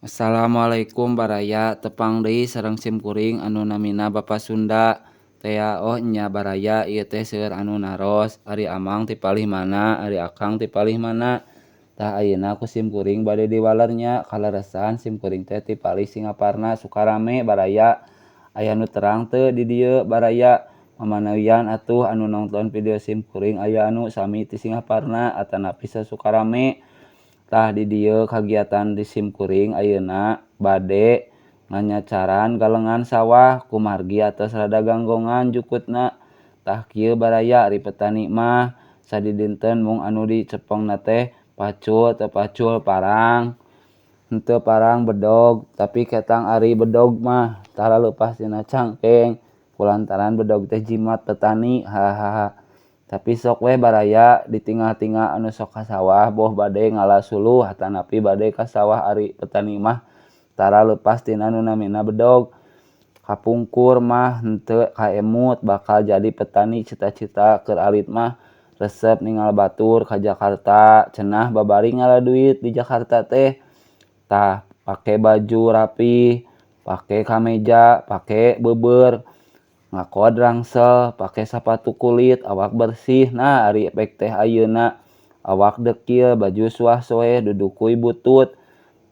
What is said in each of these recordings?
Assalamualaikum baraya tepang deui sareng simkuring anu namina Bapa Sunda. Tea oh nya baraya ieu teh seueur anu naros, ari Amang ti palih mana, ari Akang ti palih mana. Tah ayeuna ku simkuring bade diwaler nya kaleresan simkuring teh ti palih Singaparna Sukarame baraya. Aya nu terang teu di dieu baraya. Mamanawian atuh anu nongton video simkuring aya anu sami ti Singaparna atanapi Sukarame. Tah di dieu kagiatan di simkuring ayeuna bade nganyacaran galengan sawah ku margi atos rada ganggongan jukutna. Tah kieu baraya ari petani mah sadidinten mung anu dicepengna teh pacul teu pacul parang. Henteu parang bedog, tapi ketang ari bedog mah tara leupas tina cangkeng kulantaran bedog teh jimat petani hahaha. Tapi sok we baraya ditinggal-tinggal anu sok ka sawah boh bade ngala suluh atanapi bade ka sawah ari petani mah tara leupas tina nu namina bedog. Kapungkur mah henteu kaemut bakal jadi petani cita-cita keur alit mah resep ningal batur ka Jakarta cenah babari ngaladuit di Jakarta teh. Tah pake baju rapi, pake kameja, pake beubeur, ngakod rangsel, pake sapatu kulit, awak bersih. Nah ari efek teh ayeuna awak dekil, baju suah-soeh, dudukui butut,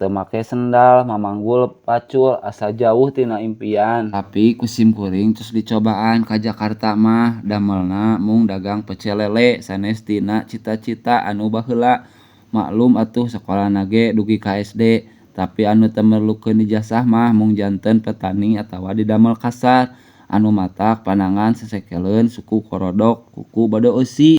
teu make sendal, mamanggul pacul, asa jauh tina impian. Tapi ku simkuring tos dicobaan ka Jakarta mah damelna mung dagang pecel lele sanes tina cita-cita anu baheula. Maklum atuh sakolana ge dugi ka SD, tapi anu teu merlukeun ijazah mah mung janten petani atawa didamel kasar. Anu matak panangan sasekeleun suku korodok kuku bade eusi.